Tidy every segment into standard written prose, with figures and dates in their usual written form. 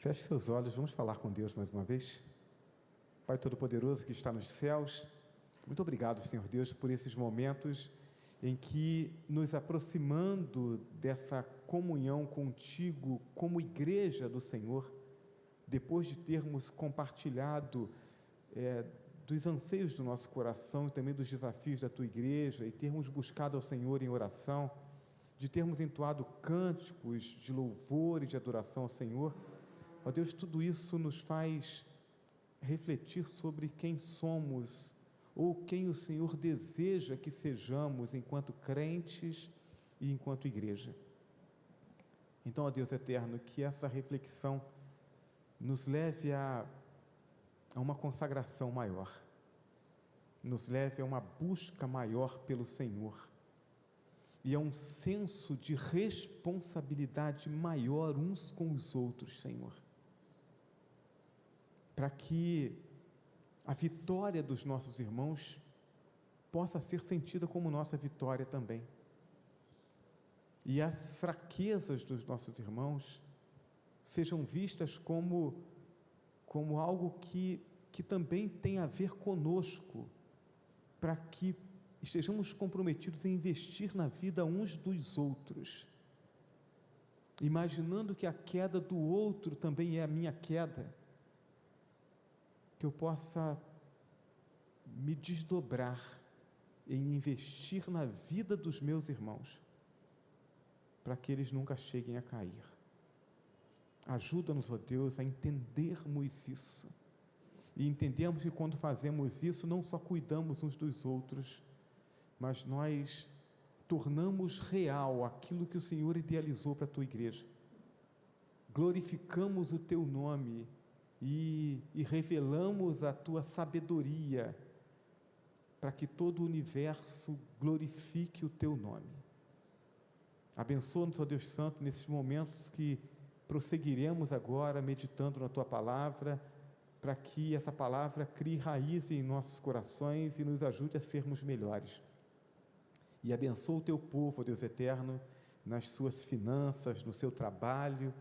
Feche seus olhos, vamos falar com Deus mais uma vez. Pai Todo-Poderoso que está nos céus, muito obrigado, Senhor Deus, por esses momentos em que, nos aproximando dessa comunhão contigo como igreja do Senhor, depois de termos compartilhado dos anseios do nosso coração e também dos desafios da tua igreja, e termos buscado ao Senhor em oração, de termos entoado cânticos de louvor e de adoração ao Senhor, ó Deus, tudo isso nos faz refletir sobre quem somos, ou quem o Senhor deseja que sejamos enquanto crentes e enquanto igreja. Então, ó Deus eterno, que essa reflexão nos leve a uma consagração maior, nos leve a uma busca maior pelo Senhor, e a um senso de responsabilidade maior uns com os outros, Senhor, para que a vitória dos nossos irmãos possa ser sentida como nossa vitória também, e as fraquezas dos nossos irmãos sejam vistas como algo que também tem a ver conosco, para que estejamos comprometidos em investir na vida uns dos outros, imaginando que a queda do outro também é a minha queda, que eu possa me desdobrar em investir na vida dos meus irmãos, para que eles nunca cheguem a cair. Ajuda-nos, ó Deus, a entendermos isso, e entendemos que quando fazemos isso, não só cuidamos uns dos outros, mas nós tornamos real aquilo que o Senhor idealizou para a tua igreja, glorificamos o teu nome e revelamos a tua sabedoria, para que todo o universo glorifique o teu nome. Abençoa-nos, ó Deus Santo, nesses momentos que prosseguiremos agora meditando na tua palavra, para que essa palavra crie raiz em nossos corações e nos ajude a sermos melhores. E abençoa o teu povo, ó Deus eterno, nas suas finanças, no seu trabalho,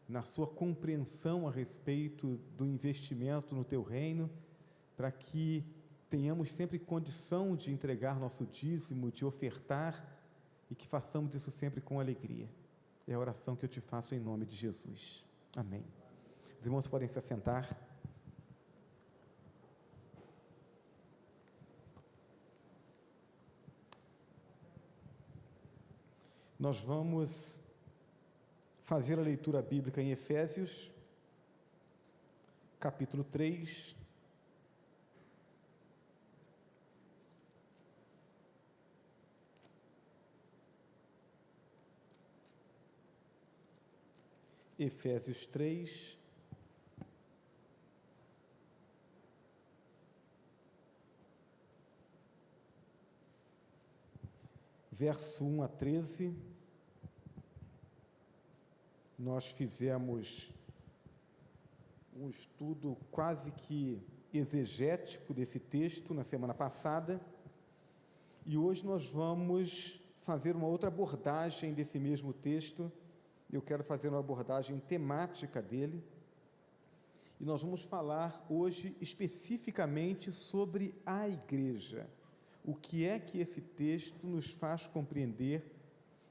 na sua compreensão a respeito do investimento no teu reino, para que tenhamos sempre condição de entregar nosso dízimo, de ofertar, e que façamos isso sempre com alegria. É a oração que eu te faço em nome de Jesus. Amém. Os irmãos podem se assentar. Nós vamos fazer a leitura bíblica em Efésios, capítulo 3, Efésios 3, verso 1 a 13, nós fizemos um estudo quase que exegético desse texto na semana passada, e hoje nós vamos fazer uma outra abordagem desse mesmo texto. Eu quero fazer uma abordagem temática dele, e nós vamos falar hoje especificamente sobre a igreja. O que é que esse texto nos faz compreender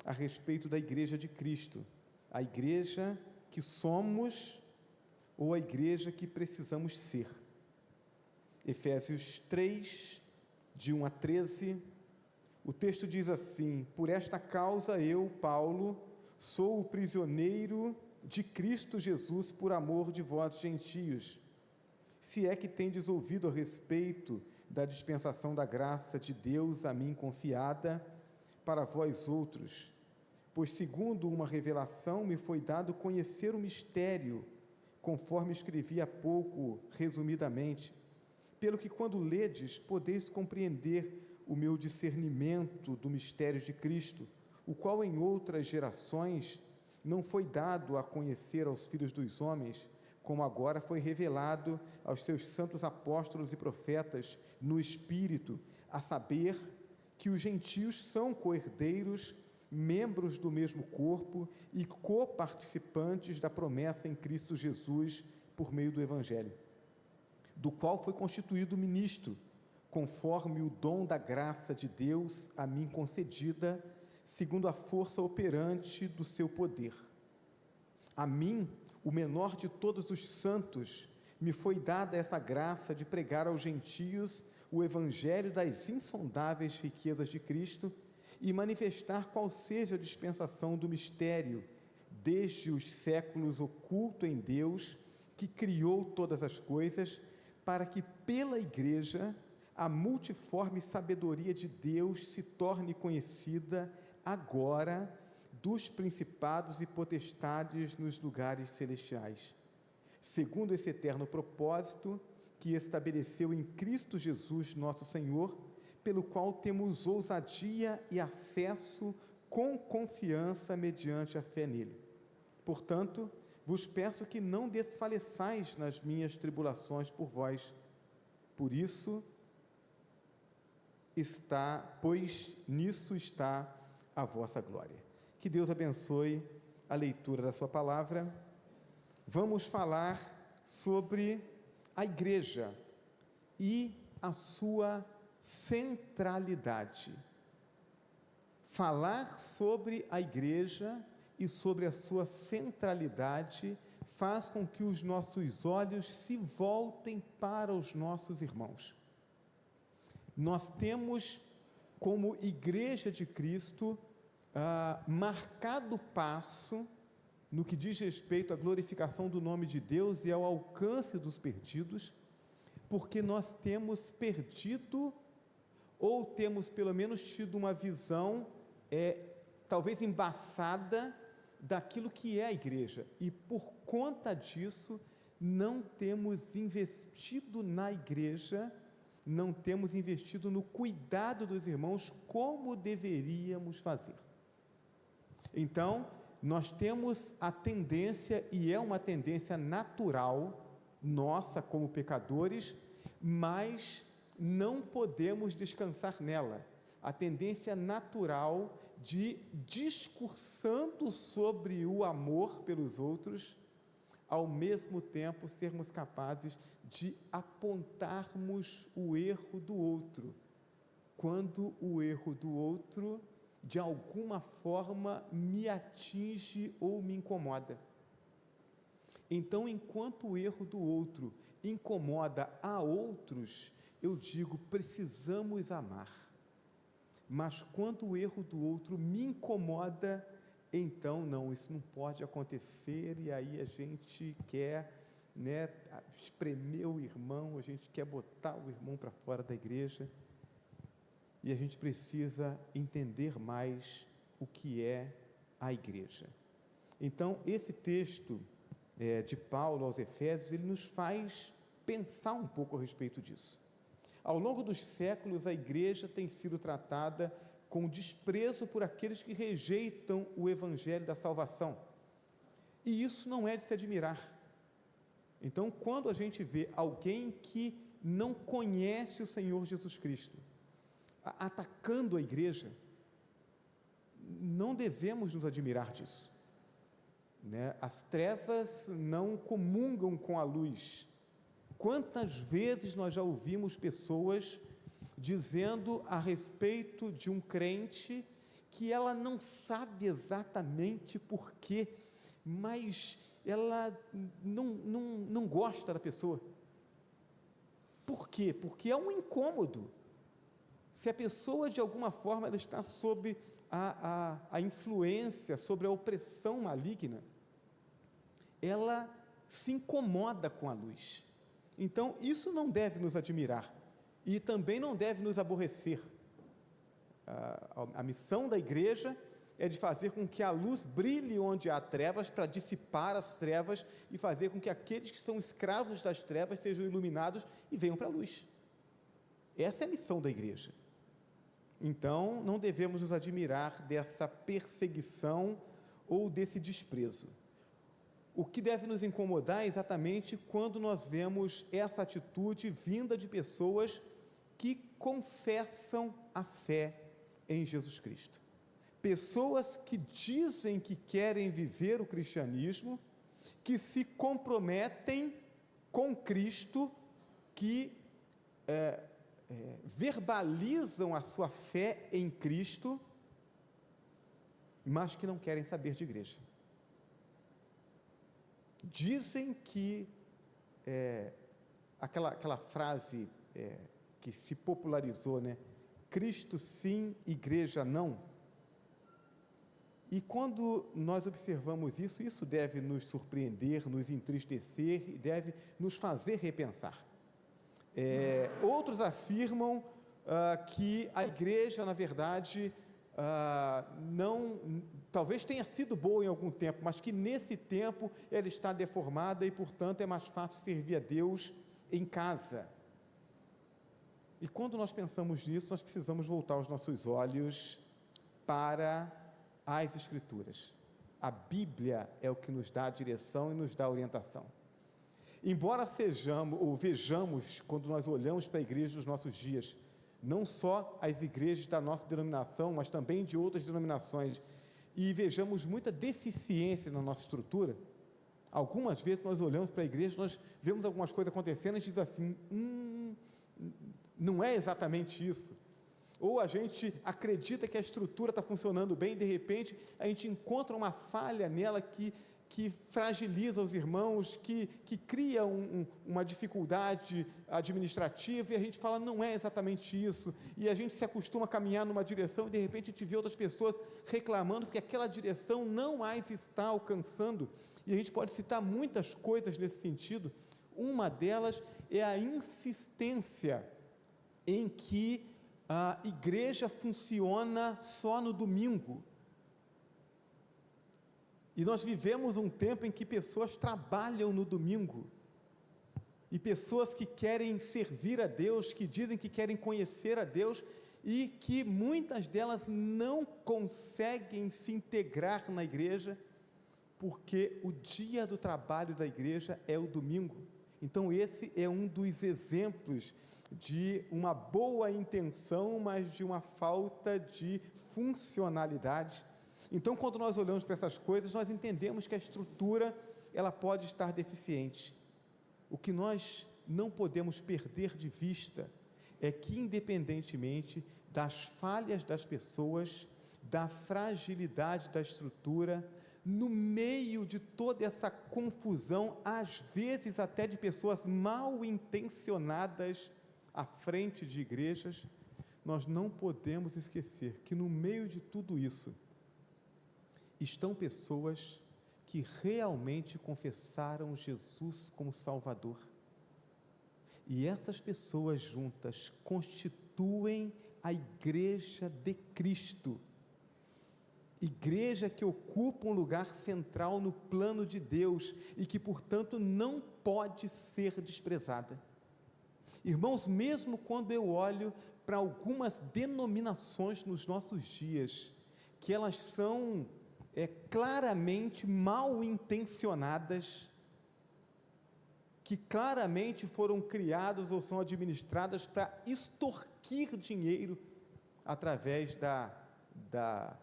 a respeito da igreja de Cristo? A igreja que somos ou a igreja que precisamos ser? Efésios 3, de 1 a 13, o texto diz assim: por esta causa eu, Paulo, sou o prisioneiro de Cristo Jesus por amor de vós gentios, se é que tendes ouvido a respeito da dispensação da graça de Deus a mim confiada para vós outros, pois segundo uma revelação me foi dado conhecer o mistério, conforme escrevi há pouco resumidamente, pelo que quando ledes podeis compreender o meu discernimento do mistério de Cristo, o qual em outras gerações não foi dado a conhecer aos filhos dos homens, como agora foi revelado aos seus santos apóstolos e profetas no Espírito, a saber que os gentios são co-herdeiros membros do mesmo corpo e coparticipantes da promessa em Cristo Jesus por meio do Evangelho, do qual foi constituído ministro, conforme o dom da graça de Deus a mim concedida, segundo a força operante do seu poder. A mim, o menor de todos os santos, me foi dada essa graça de pregar aos gentios o evangelho das insondáveis riquezas de Cristo e manifestar qual seja a dispensação do mistério, desde os séculos oculto em Deus, que criou todas as coisas, para que pela Igreja a multiforme sabedoria de Deus se torne conhecida agora dos principados e potestades nos lugares celestiais, segundo esse eterno propósito que estabeleceu em Cristo Jesus nosso Senhor, pelo qual temos ousadia e acesso com confiança mediante a fé nele. Portanto, vos peço que não desfaleçais nas minhas tribulações por vós. Por isso pois nisso está a vossa glória. Que Deus abençoe a leitura da sua palavra. Vamos falar sobre a igreja e a sua centralidade. Falar sobre a igreja e sobre a sua centralidade faz com que os nossos olhos se voltem para os nossos irmãos. Nós temos, como Igreja de Cristo, marcado passo no que diz respeito à glorificação do nome de Deus e ao alcance dos perdidos, porque nós temos perdido, ou temos pelo menos tido uma visão, talvez embaçada, daquilo que é a igreja, e por conta disso, não temos investido na igreja, não temos investido no cuidado dos irmãos como deveríamos fazer. Então, nós temos a tendência, e é uma tendência natural, nossa como pecadores, mas não podemos descansar nela, a tendência natural de, discursando sobre o amor pelos outros, ao mesmo tempo sermos capazes de apontarmos o erro do outro, quando o erro do outro, de alguma forma, me atinge ou me incomoda. Então, enquanto o erro do outro incomoda a outros, eu digo, precisamos amar. Mas quando o erro do outro me incomoda, então não, isso não pode acontecer, e aí a gente quer, espremer o irmão, a gente quer botar o irmão para fora da igreja, e a gente precisa entender mais o que é a igreja. Então, esse texto de Paulo aos Efésios, ele nos faz pensar um pouco a respeito disso. Ao longo dos séculos, a igreja tem sido tratada com desprezo por aqueles que rejeitam o evangelho da salvação, e isso não é de se admirar. Então, quando a gente vê alguém que não conhece o Senhor Jesus Cristo atacando a igreja, não devemos nos admirar disso, As trevas não comungam com a luz. Quantas vezes nós já ouvimos pessoas dizendo a respeito de um crente que ela não sabe exatamente por quê, mas ela não gosta da pessoa. Por quê? Porque é um incômodo. Se a pessoa, de alguma forma, ela está sob a influência, sobre a opressão maligna, ela se incomoda com a luz. Então, isso não deve nos admirar, e também não deve nos aborrecer. A missão da igreja é de fazer com que a luz brilhe onde há trevas, para dissipar as trevas, e fazer com que aqueles que são escravos das trevas sejam iluminados e venham para a luz. Essa é a missão da igreja. Então, não devemos nos admirar dessa perseguição ou desse desprezo. O que deve nos incomodar é exatamente quando nós vemos essa atitude vinda de pessoas que confessam a fé em Jesus Cristo. pessoas que dizem que querem viver o cristianismo, que se comprometem com Cristo, que verbalizam a sua fé em Cristo, mas que não querem saber de igreja. Dizem que aquela frase que se popularizou, né? Cristo sim, igreja não. E quando nós observamos isso, isso deve nos surpreender, nos entristecer e deve nos fazer repensar. Outros afirmam que a igreja, na verdade, talvez tenha sido boa em algum tempo, mas que nesse tempo ela está deformada e, portanto, é mais fácil servir a Deus em casa. E quando nós pensamos nisso, nós precisamos voltar os nossos olhos para as Escrituras. A Bíblia é o que nos dá a direção e nos dá a orientação. Embora vejamos, quando nós olhamos para a igreja dos nossos dias, não só as igrejas da nossa denominação, mas também de outras denominações, e vejamos muita deficiência na nossa estrutura, algumas vezes nós olhamos para a igreja, nós vemos algumas coisas acontecendo e diz assim, não é exatamente isso. Ou a gente acredita que a estrutura está funcionando bem, e de repente a gente encontra uma falha nela que fragiliza os irmãos, que cria uma dificuldade administrativa, e a gente fala, não é exatamente isso, e a gente se acostuma a caminhar numa direção, e de repente a gente vê outras pessoas reclamando, porque aquela direção não mais está alcançando, e a gente pode citar muitas coisas nesse sentido. Uma delas é a insistência em que a igreja funciona só no domingo. E nós vivemos um tempo em que pessoas trabalham no domingo, e pessoas que querem servir a Deus, que dizem que querem conhecer a Deus, e que muitas delas não conseguem se integrar na igreja, porque o dia do trabalho da igreja é o domingo. Então esse é um dos exemplos de uma boa intenção, mas de uma falta de funcionalidade. Então, quando nós olhamos para essas coisas, nós entendemos que a estrutura, ela pode estar deficiente. O que nós não podemos perder de vista é que, independentemente das falhas das pessoas, da fragilidade da estrutura, no meio de toda essa confusão, às vezes até de pessoas mal intencionadas à frente de igrejas, nós não podemos esquecer que no meio de tudo isso, estão pessoas que realmente confessaram Jesus como Salvador, e essas pessoas juntas constituem a igreja de Cristo, igreja que ocupa um lugar central no plano de Deus, e que portanto não pode ser desprezada. Irmãos, mesmo quando eu olho para algumas denominações nos nossos dias, que elas são claramente mal intencionadas, que claramente foram criadas ou são administradas para extorquir dinheiro através da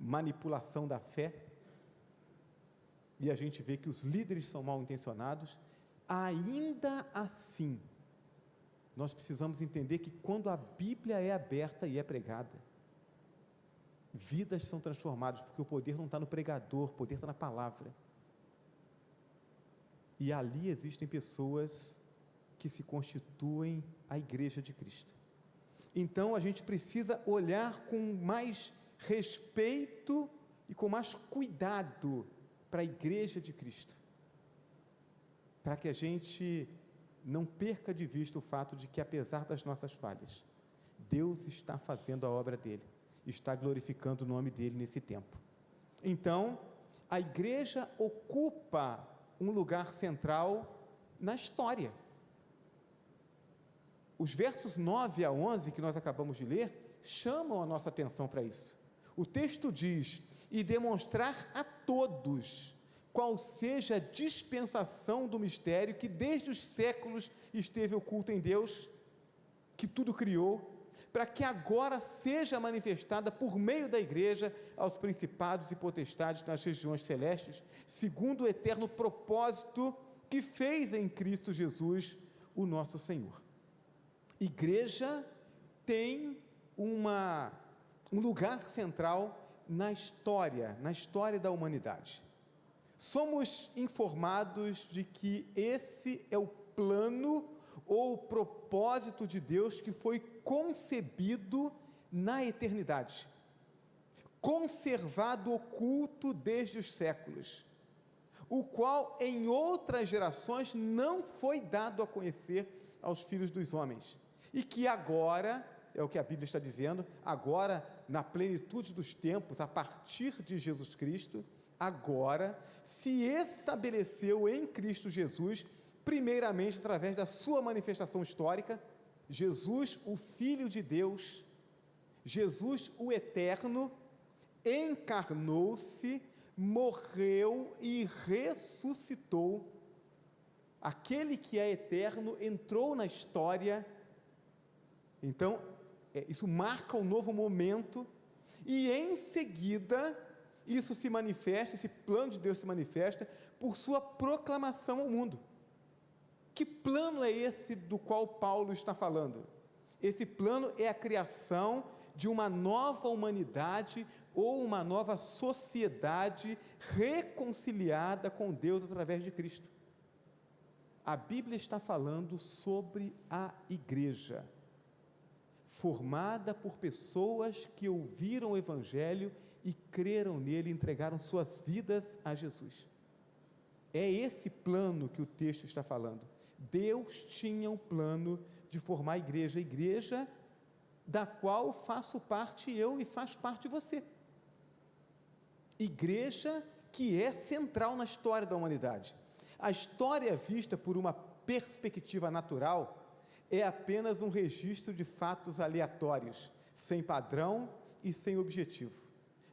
manipulação da fé, e a gente vê que os líderes são mal intencionados. Ainda assim, nós precisamos entender que quando a Bíblia é aberta e é pregada, vidas são transformadas, porque o poder não está no pregador, o poder está na palavra, e ali existem pessoas que se constituem a igreja de Cristo. Então a gente precisa olhar com mais respeito e com mais cuidado para a igreja de Cristo, para que a gente não perca de vista o fato de que, apesar das nossas falhas, Deus está fazendo a obra dele, está glorificando o nome dele nesse tempo. Então, a igreja ocupa um lugar central na história. Os versos 9 a 11 que nós acabamos de ler, chamam a nossa atenção para isso. O texto diz, e demonstrar a todos qual seja a dispensação do mistério que desde os séculos esteve oculto em Deus, que tudo criou, para que agora seja manifestada por meio da igreja aos principados e potestades nas regiões celestes, segundo o eterno propósito que fez em Cristo Jesus, o nosso Senhor. Igreja tem um lugar central na história da humanidade. Somos informados de que esse é o plano ou o propósito de Deus que foi concebido na eternidade, conservado oculto desde os séculos, o qual em outras gerações não foi dado a conhecer aos filhos dos homens, e que agora, é o que a Bíblia está dizendo, agora na plenitude dos tempos, a partir de Jesus Cristo, agora se estabeleceu em Cristo Jesus, primeiramente através da sua manifestação histórica, Jesus, o Filho de Deus, Jesus, o Eterno, encarnou-se, morreu e ressuscitou. Aquele que é eterno entrou na história. Então, isso marca um novo momento, e em seguida, isso se manifesta, esse plano de Deus se manifesta por sua proclamação ao mundo. Que plano é esse do qual Paulo está falando? Esse plano é a criação de uma nova humanidade ou uma nova sociedade reconciliada com Deus através de Cristo. A Bíblia está falando sobre a igreja, formada por pessoas que ouviram o Evangelho e creram nele, entregaram suas vidas a Jesus. É esse plano que o texto está falando. Deus tinha um plano de formar a igreja da qual faço parte eu e faz parte você. Igreja que é central na história da humanidade. A história vista por uma perspectiva natural é apenas um registro de fatos aleatórios, sem padrão e sem objetivo.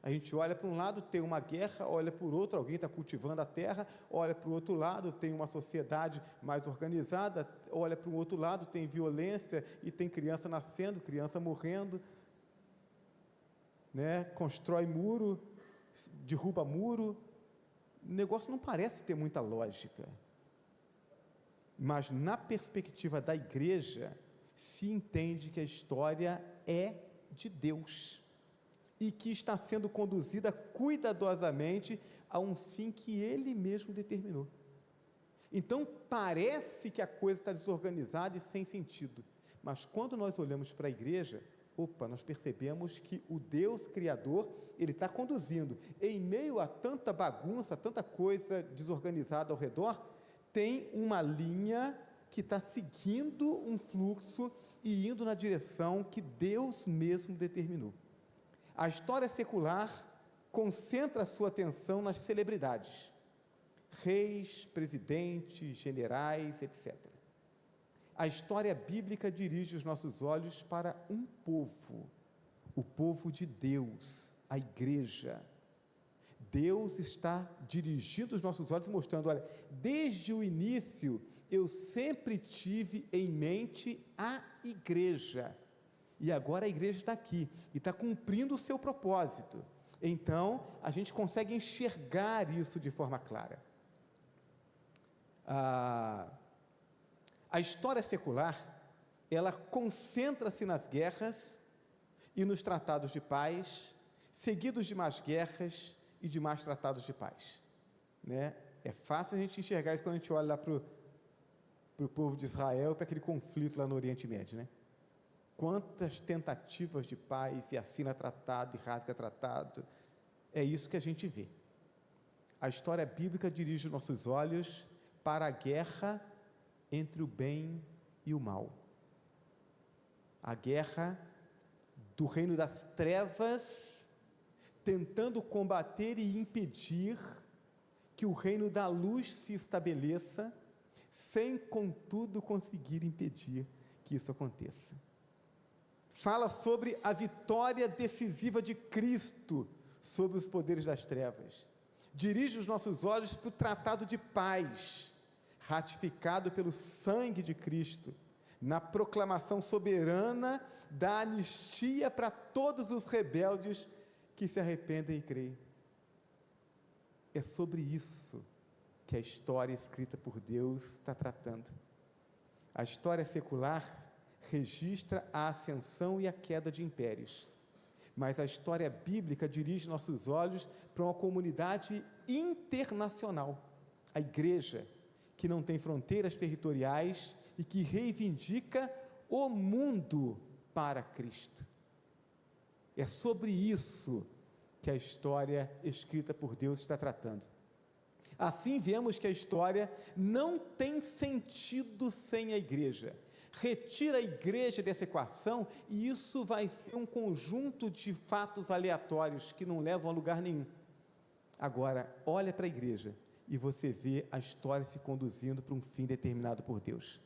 A gente olha para um lado, tem uma guerra, olha para o outro, alguém está cultivando a terra, olha para o outro lado, tem uma sociedade mais organizada, olha para o outro lado, tem violência e tem criança nascendo, criança morrendo, né? Constrói muro, derruba muro. O negócio não parece ter muita lógica, mas na perspectiva da igreja se entende que a história é de Deus e que está sendo conduzida cuidadosamente a um fim que Ele mesmo determinou. Então parece que a coisa está desorganizada e sem sentido, mas quando nós olhamos para a igreja, nós percebemos que o Deus Criador, Ele está conduzindo, em meio a tanta bagunça, tanta coisa desorganizada ao redor, tem uma linha que está seguindo um fluxo e indo na direção que Deus mesmo determinou. A história secular concentra a sua atenção nas celebridades, reis, presidentes, generais, etc. A história bíblica dirige os nossos olhos para um povo, o povo de Deus, a igreja. Deus está dirigindo os nossos olhos, mostrando, olha, desde o início, eu sempre tive em mente a igreja, e agora a igreja está aqui, e está cumprindo o seu propósito. Então, a gente consegue enxergar isso de forma clara. A história secular, ela concentra-se nas guerras e nos tratados de paz, seguidos de mais guerras e de mais tratados de paz, né? É fácil a gente enxergar isso quando a gente olha lá para o povo de Israel, para aquele conflito lá no Oriente Médio, né? Quantas tentativas de paz, e assina tratado, e rasga tratado, é isso que a gente vê. A história bíblica dirige nossos olhos para a guerra entre o bem e o mal, a guerra do reino das trevas, tentando combater e impedir que o reino da luz se estabeleça, sem, contudo, conseguir impedir que isso aconteça. Fala sobre a vitória decisiva de Cristo sobre os poderes das trevas. Dirige os nossos olhos para o tratado de paz, ratificado pelo sangue de Cristo, na proclamação soberana da anistia para todos os rebeldes que se arrependem e creem. É sobre isso que a história escrita por Deus está tratando. A história secular registra a ascensão e a queda de impérios, mas a história bíblica dirige nossos olhos para uma comunidade internacional, a igreja, que não tem fronteiras territoriais e que reivindica o mundo para Cristo. É sobre isso que a história escrita por Deus está tratando. Assim, vemos que a história não tem sentido sem a igreja. Retira a igreja dessa equação e isso vai ser um conjunto de fatos aleatórios que não levam a lugar nenhum. Agora, olha para a igreja e você vê a história se conduzindo para um fim determinado por Deus.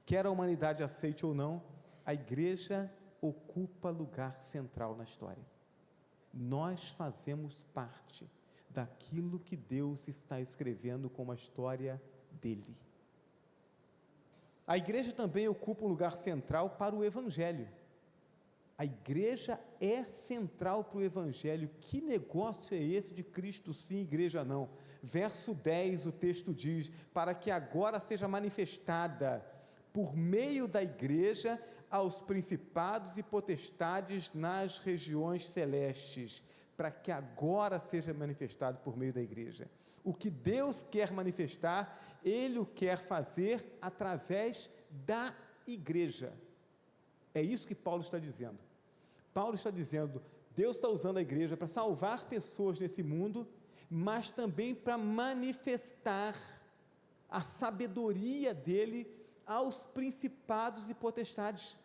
Quer a humanidade aceite ou não, a igreja ocupa lugar central na história. Nós fazemos parte daquilo que Deus está escrevendo como a história dele. A igreja também ocupa um lugar central para o Evangelho. A igreja é central para o Evangelho. Que negócio é esse de Cristo sim, igreja não? Verso 10, o texto diz, para que agora seja manifestada por meio da igreja aos principados e potestades nas regiões celestes, para que agora seja manifestado por meio da igreja. O que Deus quer manifestar, Ele o quer fazer através da igreja. É isso que Paulo está dizendo. Paulo está dizendo, Deus está usando a igreja para salvar pessoas nesse mundo, mas também para manifestar a sabedoria dele aos principados e potestades.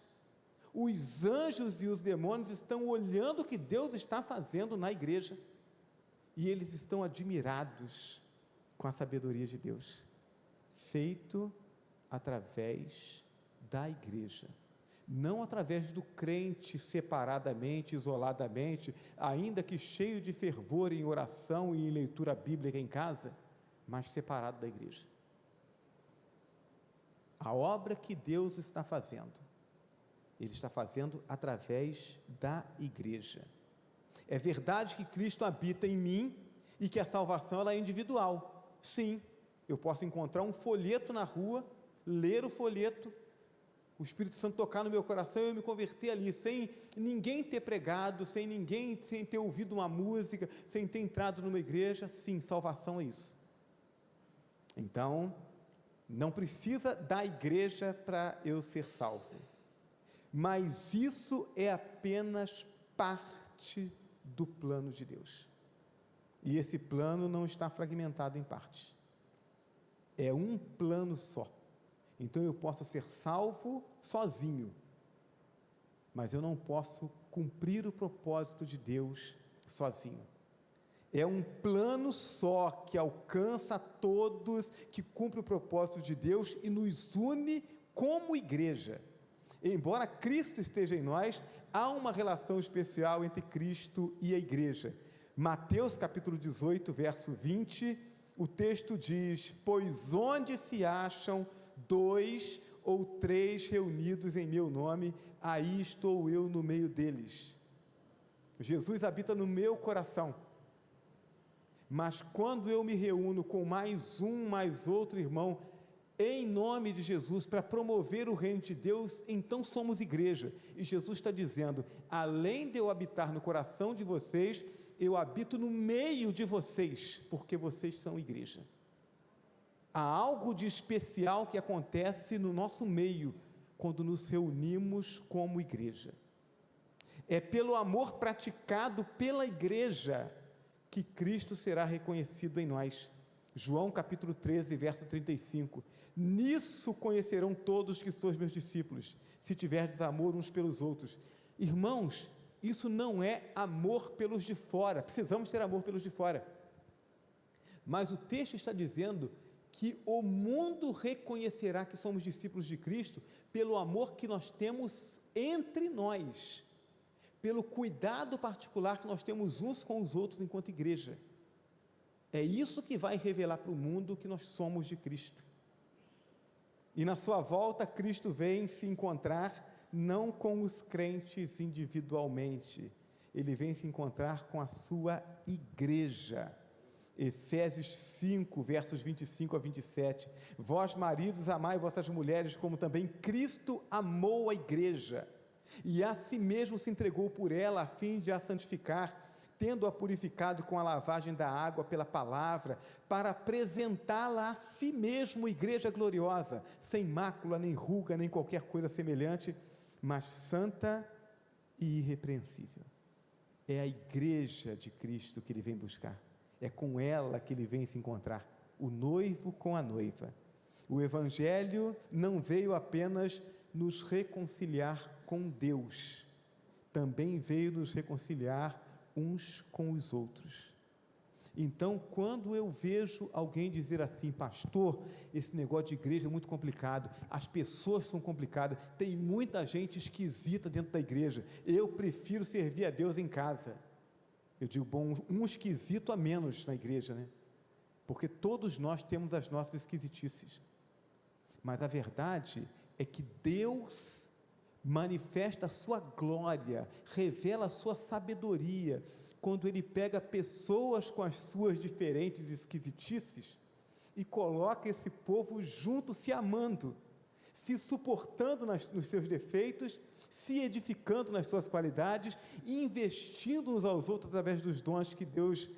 Os anjos e os demônios estão olhando o que Deus está fazendo na igreja, e eles estão admirados com a sabedoria de Deus, feito através da igreja, não através do crente separadamente, isoladamente, ainda que cheio de fervor em oração e em leitura bíblica em casa, mas separado da igreja. A obra que Deus está fazendo, Ele está fazendo através da igreja. É verdade que Cristo habita em mim e que a salvação ela é individual. Sim, eu posso encontrar um folheto na rua, ler o folheto, o Espírito Santo tocar no meu coração e eu me converter ali, sem ninguém ter pregado, sem ter ouvido uma música, sem ter entrado numa igreja. Sim, salvação é isso. Então, não precisa da igreja para eu ser salvo, mas isso é apenas parte do plano de Deus, e esse plano não está fragmentado em partes, é um plano só. Então eu posso ser salvo sozinho, mas eu não posso cumprir o propósito de Deus sozinho. É um plano só que alcança a todos, que cumpre o propósito de Deus e nos une como igreja. Embora Cristo esteja em nós, há uma relação especial entre Cristo e a igreja. Mateus capítulo 18, verso 20, o texto diz, pois onde se acham 2 ou 3 reunidos em meu nome, aí estou eu no meio deles. Jesus habita no meu coração, mas quando eu me reúno com mais um, mais outro irmão, em nome de Jesus, para promover o reino de Deus, então somos igreja, e Jesus está dizendo, além de eu habitar no coração de vocês, eu habito no meio de vocês, porque vocês são igreja. Há algo de especial que acontece no nosso meio, quando nos reunimos como igreja. É pelo amor praticado pela igreja, que Cristo será reconhecido em nós. João capítulo 13, verso 35, nisso conhecerão todos que sois meus discípulos, se tiverdes amor uns pelos outros. Irmãos, isso não é amor pelos de fora, precisamos ter amor pelos de fora, mas o texto está dizendo que o mundo reconhecerá que somos discípulos de Cristo, pelo amor que nós temos entre nós, pelo cuidado particular que nós temos uns com os outros enquanto igreja. É isso que vai revelar para o mundo que nós somos de Cristo. E na sua volta, Cristo vem se encontrar não com os crentes individualmente, ele vem se encontrar com a sua igreja. Efésios 5, versos 25 a 27, vós maridos amai vossas mulheres como também Cristo amou a igreja, e a si mesmo se entregou por ela a fim de a santificar, tendo-a purificado com a lavagem da água pela palavra, para apresentá-la a si mesmo, igreja gloriosa, sem mácula, nem ruga, nem qualquer coisa semelhante, mas santa e irrepreensível. É a igreja de Cristo que ele vem buscar, é com ela que ele vem se encontrar, o noivo com a noiva. O Evangelho não veio apenas nos reconciliar com Deus, também veio nos reconciliar uns com os outros. Então, quando eu vejo alguém dizer assim, pastor, esse negócio de igreja é muito complicado, as pessoas são complicadas, tem muita gente esquisita dentro da igreja, eu prefiro servir a Deus em casa. Eu digo, bom, um esquisito a menos na igreja, né? Porque todos nós temos as nossas esquisitices, mas a verdade é que Deus manifesta a sua glória, revela a sua sabedoria, quando ele pega pessoas com as suas diferentes esquisitices e coloca esse povo junto, se amando, se suportando nos seus defeitos, se edificando nas suas qualidades, investindo uns aos outros através dos dons que Deus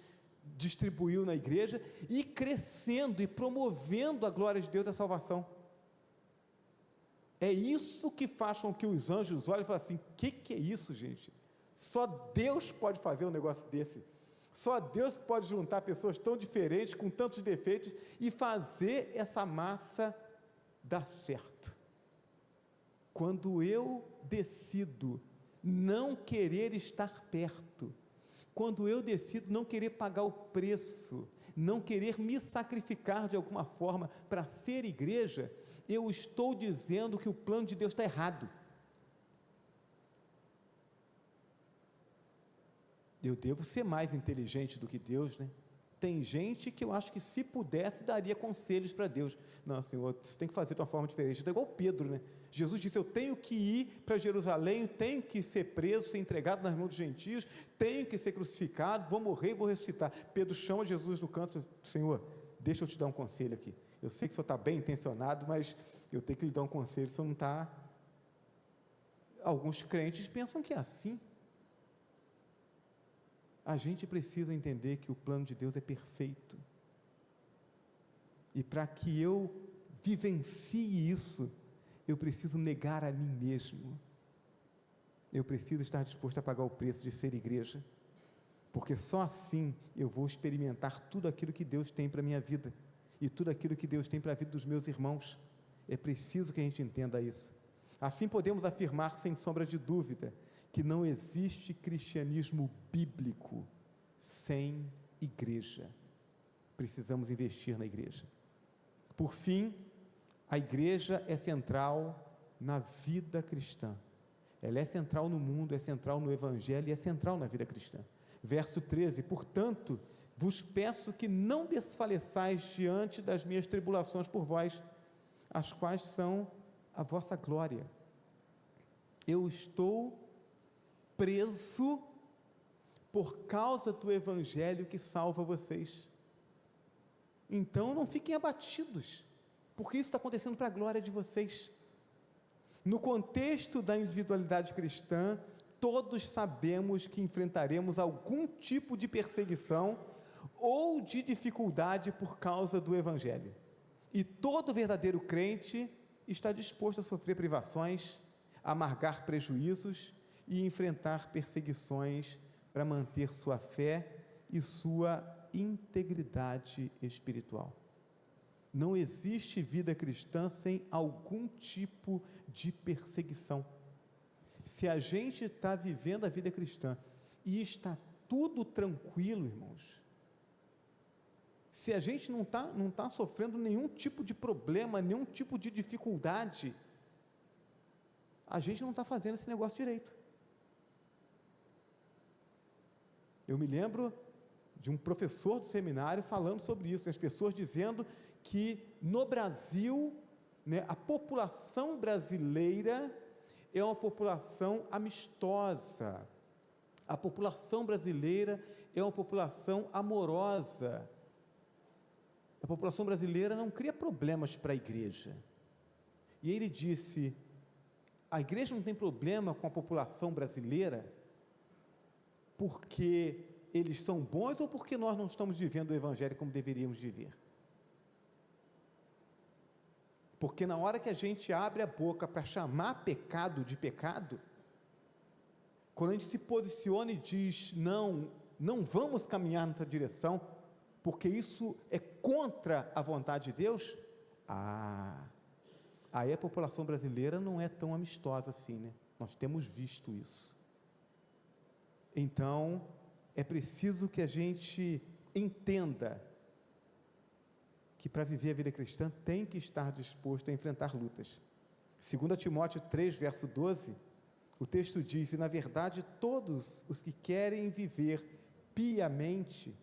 distribuiu na igreja e crescendo e promovendo a glória de Deus e a salvação. É isso que faz com que os anjos olhem e falem assim, o que é isso, gente? Só Deus pode fazer um negócio desse, só Deus pode juntar pessoas tão diferentes, com tantos defeitos, e fazer essa massa dar certo. Quando eu decido não querer estar perto, quando eu decido não querer pagar o preço, não querer me sacrificar de alguma forma para ser igreja, eu estou dizendo que o plano de Deus está errado. Eu devo ser mais inteligente do que Deus, né? Tem gente que eu acho que se pudesse, daria conselhos para Deus. Não, Senhor, você tem que fazer de uma forma diferente. É igual Pedro, né? Jesus disse, eu tenho que ir para Jerusalém, tenho que ser preso, ser entregado nas mãos dos gentios, tenho que ser crucificado, vou morrer e vou ressuscitar. Pedro chama Jesus no canto e diz, Senhor, deixa eu te dar um conselho aqui. Eu sei que o Senhor está bem intencionado, mas eu tenho que lhe dar um conselho, o Senhor não está... Alguns crentes pensam que é assim. A gente precisa entender que o plano de Deus é perfeito, e para que eu vivencie isso, eu preciso negar a mim mesmo, eu preciso estar disposto a pagar o preço de ser igreja, porque só assim eu vou experimentar tudo aquilo que Deus tem para a minha vida, e tudo aquilo que Deus tem para a vida dos meus irmãos. É preciso que a gente entenda isso. Assim podemos afirmar sem sombra de dúvida que não existe cristianismo bíblico sem igreja. Precisamos investir na igreja. Por fim, a igreja é central na vida cristã. Ela é central no mundo, é central no evangelho e é central na vida cristã. Verso 13, portanto, vos peço que não desfaleçais diante das minhas tribulações por vós, as quais são a vossa glória. Eu estou preso por causa do evangelho que salva vocês. Então não fiquem abatidos, porque isso está acontecendo para a glória de vocês. No contexto da individualidade cristã, todos sabemos que enfrentaremos algum tipo de perseguição ou de dificuldade por causa do evangelho, e todo verdadeiro crente está disposto a sofrer privações, a amargar prejuízos e enfrentar perseguições para manter sua fé e sua integridade espiritual. Não existe vida cristã sem algum tipo de perseguição. Se a gente está vivendo a vida cristã e está tudo tranquilo, irmãos, se a gente não está sofrendo nenhum tipo de problema, nenhum tipo de dificuldade, a gente não está fazendo esse negócio direito. Eu me lembro de um professor do seminário falando sobre isso, as pessoas dizendo que no Brasil, né? A população brasileira é uma população amistosa. A população brasileira é uma população amorosa. A população brasileira não cria problemas para a igreja. E ele disse: a igreja não tem problema com a população brasileira porque eles são bons ou porque nós não estamos vivendo o evangelho como deveríamos viver. Porque na hora que a gente abre a boca para chamar pecado de pecado, quando a gente se posiciona e diz, não vamos caminhar nessa direção, porque isso é contra a vontade de Deus, aí a população brasileira não é tão amistosa assim, né? Nós temos visto isso. Então, é preciso que a gente entenda que para viver a vida cristã tem que estar disposto a enfrentar lutas. 2 Timóteo 3, verso 12, o texto diz: e na verdade todos os que querem viver piamente,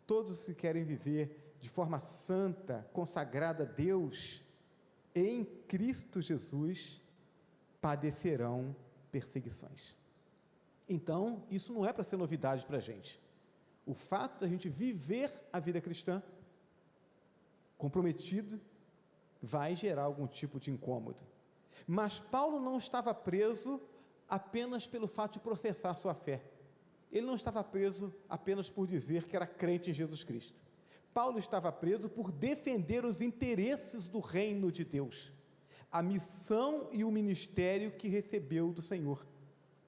todos os que querem viver de forma santa, consagrada a Deus, em Cristo Jesus, padecerão perseguições. Então, isso não é para ser novidade para a gente. O fato da gente viver a vida cristã comprometido vai gerar algum tipo de incômodo. Mas Paulo não estava preso apenas pelo fato de professar sua fé. Ele não estava preso apenas por dizer que era crente em Jesus Cristo. Paulo estava preso por defender os interesses do reino de Deus, a missão e o ministério que recebeu do Senhor,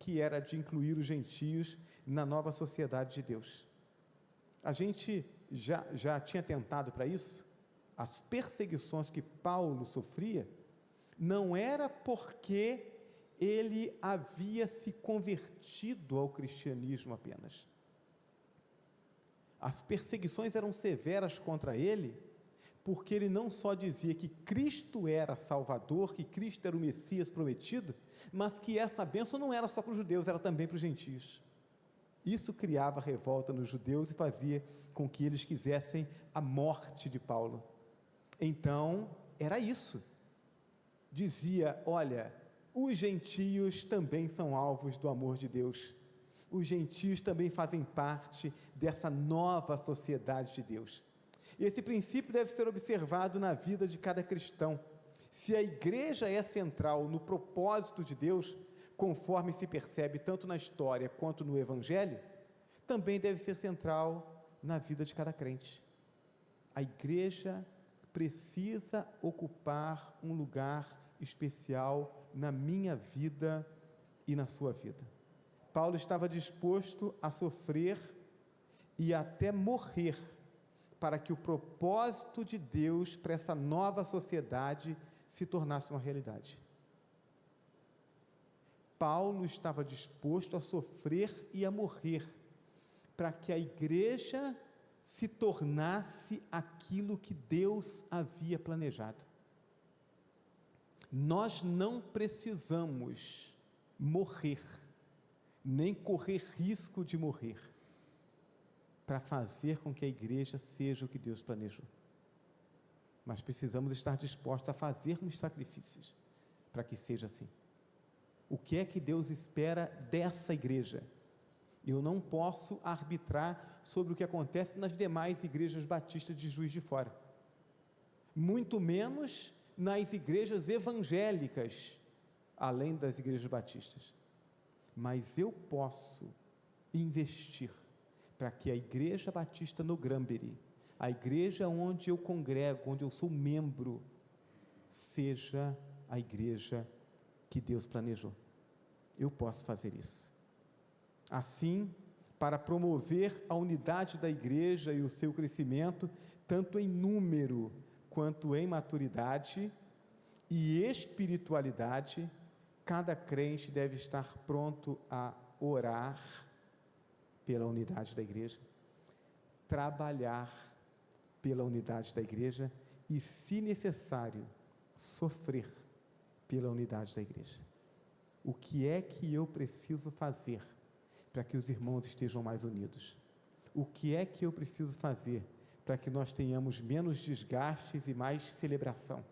que era de incluir os gentios na nova sociedade de Deus. A gente já tinha tentado para isso. As perseguições que Paulo sofria não era porque ele havia se convertido ao cristianismo apenas. As perseguições eram severas contra ele, porque ele não só dizia que Cristo era Salvador, que Cristo era o Messias prometido, mas que essa bênção não era só para os judeus, era também para os gentios. Isso criava revolta nos judeus e fazia com que eles quisessem a morte de Paulo. Então, era isso. Dizia, olha, os gentios também são alvos do amor de Deus. Os gentios também fazem parte dessa nova sociedade de Deus. Esse princípio deve ser observado na vida de cada cristão. Se a igreja é central no propósito de Deus, conforme se percebe tanto na história quanto no evangelho, também deve ser central na vida de cada crente. A igreja precisa ocupar um lugar especial na minha vida e na sua vida. Paulo estava disposto a sofrer e até morrer para que o propósito de Deus para essa nova sociedade se tornasse uma realidade. Paulo estava disposto a sofrer e a morrer para que a igreja se tornasse aquilo que Deus havia planejado. Nós não precisamos morrer, nem correr risco de morrer, para fazer com que a igreja seja o que Deus planejou. Mas precisamos estar dispostos a fazermos sacrifícios para que seja assim. O que é que Deus espera dessa igreja? Eu não posso arbitrar sobre o que acontece nas demais igrejas batistas de Juiz de Fora, muito menos nas igrejas evangélicas, além das igrejas batistas. Mas eu posso investir para que a igreja batista no Granbury, a igreja onde eu congrego, onde eu sou membro, seja a igreja que Deus planejou. Eu posso fazer isso. Assim, para promover a unidade da igreja e o seu crescimento, tanto em número quanto em maturidade e espiritualidade, cada crente deve estar pronto a orar pela unidade da igreja, trabalhar pela unidade da igreja e, se necessário, sofrer pela unidade da igreja. O que é que eu preciso fazer para que os irmãos estejam mais unidos? O que é que eu preciso fazer para que nós tenhamos menos desgastes e mais celebração?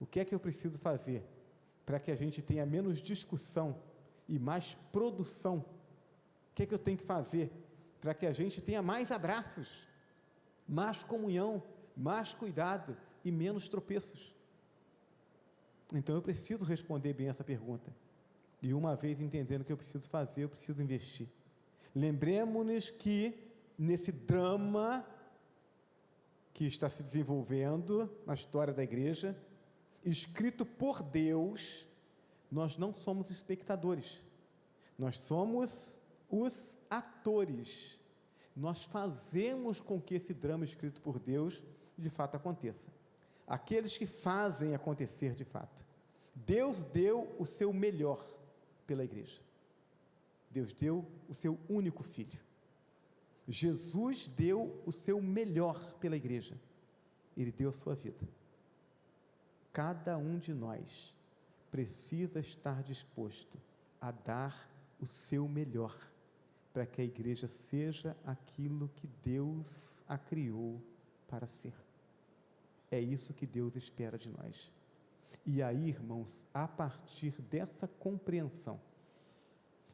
O que é que eu preciso fazer para que a gente tenha menos discussão e mais produção? O que é que eu tenho que fazer para que a gente tenha mais abraços, mais comunhão, mais cuidado e menos tropeços? Então eu preciso responder bem essa pergunta. E uma vez entendendo o que eu preciso fazer, eu preciso investir. Lembremos-nos que nesse drama que está se desenvolvendo na história da igreja, escrito por Deus, nós não somos espectadores, nós somos os atores. Nós fazemos com que esse drama escrito por Deus de fato aconteça. Aqueles que fazem acontecer de fato. Deus deu o seu melhor pela igreja. Deus deu o seu único filho. Jesus deu o seu melhor pela igreja. Ele deu a sua vida. Cada um de nós precisa estar disposto a dar o seu melhor para que a igreja seja aquilo que Deus a criou para ser. É isso que Deus espera de nós. E aí, irmãos, a partir dessa compreensão,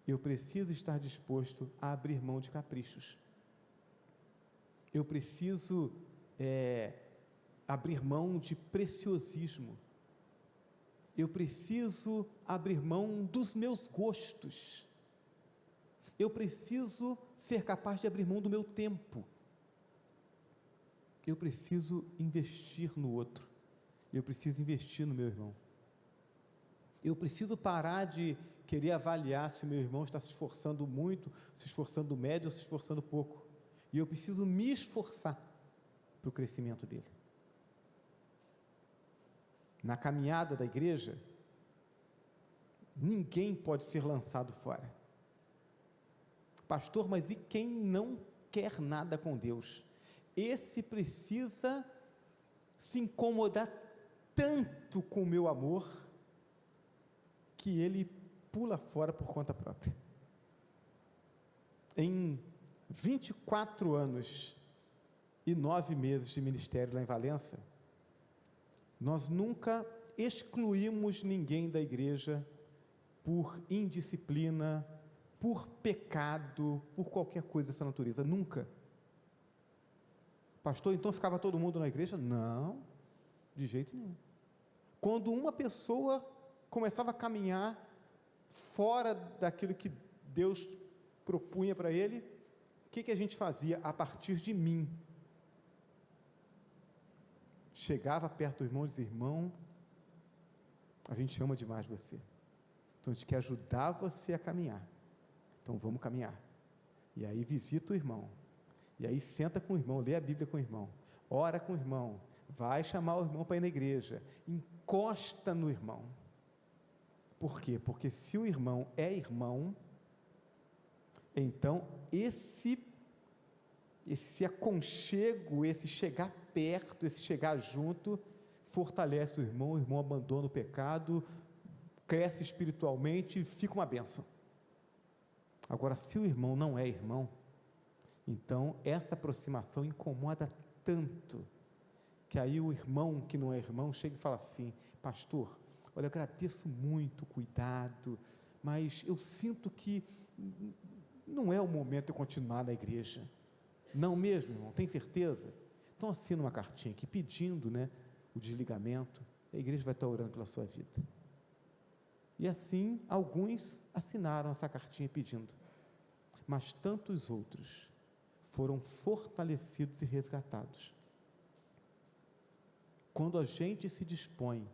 eu preciso estar disposto a abrir mão de caprichos. Eu preciso abrir mão de preciosismo. Eu preciso abrir mão dos meus gostos. Eu preciso ser capaz de abrir mão do meu tempo. Eu preciso investir no outro. Eu preciso investir no meu irmão. Eu preciso parar de querer avaliar se o meu irmão está se esforçando muito, se esforçando médio ou se esforçando pouco. E eu preciso me esforçar para o crescimento dele. Na caminhada da igreja, ninguém pode ser lançado fora. Pastor, mas e quem não quer nada com Deus? Esse precisa se incomodar tanto com o meu amor, que ele pula fora por conta própria. Em 24 anos e 9 meses de ministério lá em Valença, nós nunca excluímos ninguém da igreja por indisciplina, por pecado, por qualquer coisa dessa natureza, nunca. Pastor, então ficava todo mundo na igreja? Não, de jeito nenhum. Quando uma pessoa começava a caminhar fora daquilo que Deus propunha para ele, o que a gente fazia? A partir de mim, chegava perto do irmão e dizia: irmão, a gente ama demais você, então a gente quer ajudar você a caminhar, então vamos caminhar. E aí visita o irmão, e aí senta com o irmão, lê a Bíblia com o irmão, ora com o irmão, vai chamar o irmão para ir na igreja, encosta no irmão. Por quê? Porque se o irmão é irmão, então esse aconchego, esse chegar perto, esse chegar junto, fortalece o irmão abandona o pecado, cresce espiritualmente e fica uma bênção. Agora, se o irmão não é irmão, então essa aproximação incomoda tanto, que aí o irmão que não é irmão chega e fala assim: pastor, olha, eu agradeço muito o cuidado, mas eu sinto que não é o momento de eu continuar na igreja. Não mesmo, irmão? Tem certeza? Então assina uma cartinha aqui pedindo, o desligamento. A igreja vai estar orando pela sua vida. E assim, alguns assinaram essa cartinha pedindo, mas tantos outros foram fortalecidos e resgatados. Quando a gente se dispõe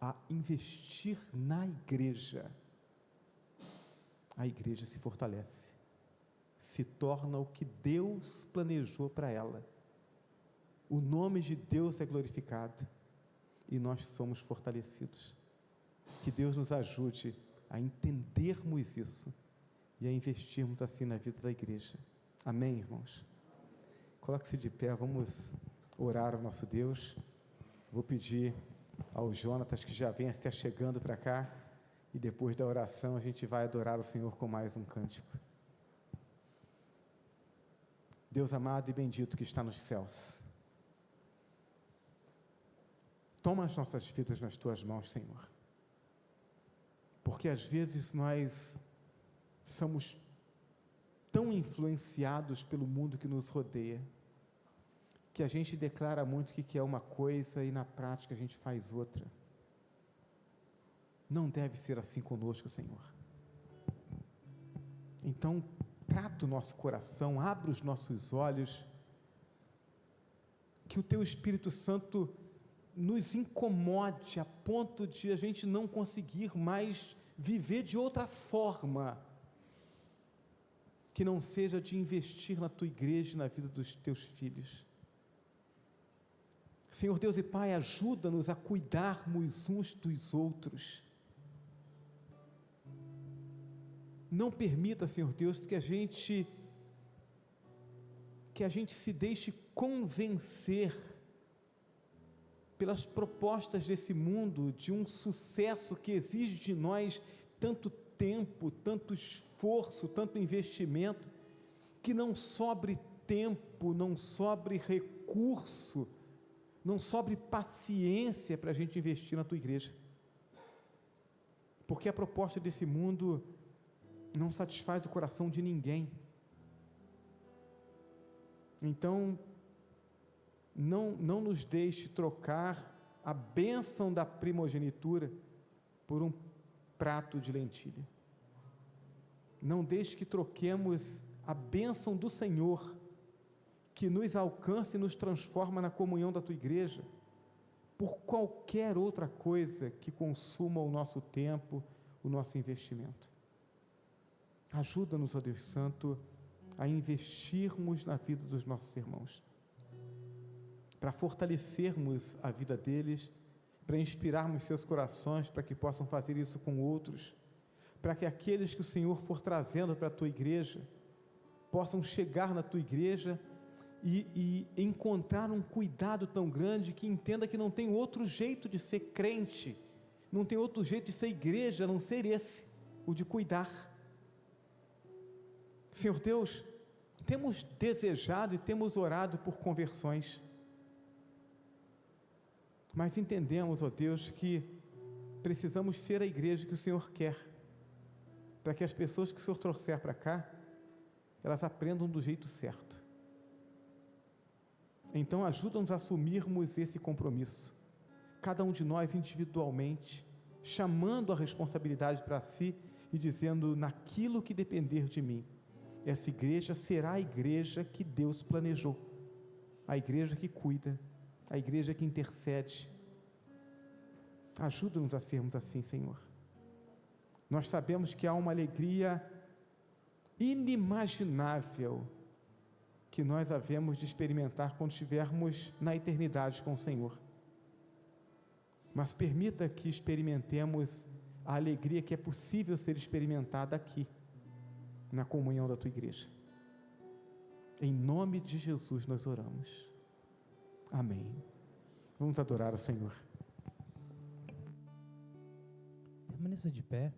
a investir na igreja, a igreja se fortalece, se torna o que Deus planejou para ela, o nome de Deus é glorificado, e nós somos fortalecidos. Que Deus nos ajude a entendermos isso, e a investirmos assim na vida da igreja. Amém, irmãos? Coloque-se de pé, vamos orar ao nosso Deus. Vou pedir ao Jonatas que já venha se achegando para cá, e depois da oração a gente vai adorar o Senhor com mais um cântico. Deus amado e bendito que está nos céus, Toma as nossas vidas nas tuas mãos, Senhor. Porque às vezes nós somos tão influenciados pelo mundo que nos rodeia, que a gente declara muito que quer uma coisa e na prática a gente faz outra. Não deve ser assim conosco, Senhor. Então, trata o nosso coração, abre os nossos olhos, que o Teu Espírito Santo nos incomode a ponto de a gente não conseguir mais viver de outra forma, que não seja de investir na Tua igreja e na vida dos Teus filhos. Senhor Deus e Pai, ajuda-nos a cuidarmos uns dos outros. Não permita, Senhor Deus, que a gente se deixe convencer pelas propostas desse mundo, de um sucesso que exige de nós tanto tempo, tanto esforço, tanto investimento, que não sobre tempo, não sobre recurso, não sobre paciência para a gente investir na Tua igreja, porque a proposta desse mundo não satisfaz o coração de ninguém. Então, não nos deixe trocar a bênção da primogenitura por um prato de lentilha. Não deixe que troquemos a bênção do Senhor, que nos alcança e nos transforma na comunhão da Tua igreja, por qualquer outra coisa que consuma o nosso tempo, o nosso investimento. Ajuda-nos, ó Deus Santo, a investirmos na vida dos nossos irmãos, para fortalecermos a vida deles, para inspirarmos seus corações, para que possam fazer isso com outros, para que aqueles que o Senhor for trazendo para a Tua igreja, possam chegar na Tua igreja e encontrar um cuidado tão grande, que entenda que não tem outro jeito de ser crente, não tem outro jeito de ser igreja, a não ser esse, o de cuidar. Senhor Deus, temos desejado e temos orado por conversões, mas entendemos, ó Deus, que precisamos ser a igreja que o Senhor quer, para que as pessoas que o Senhor trouxer para cá, elas aprendam do jeito certo. Então ajuda-nos a assumirmos esse compromisso, cada um de nós individualmente, chamando a responsabilidade para si e dizendo: naquilo que depender de mim, essa igreja será a igreja que Deus planejou, a igreja que cuida, a igreja que intercede. Ajuda-nos a sermos assim, Senhor. Nós sabemos que há uma alegria inimaginável que nós havemos de experimentar quando estivermos na eternidade com o Senhor, mas permita que experimentemos a alegria que é possível ser experimentada aqui, na comunhão da Tua igreja. Em nome de Jesus nós oramos. Amém. Vamos adorar o Senhor. Permaneça de pé.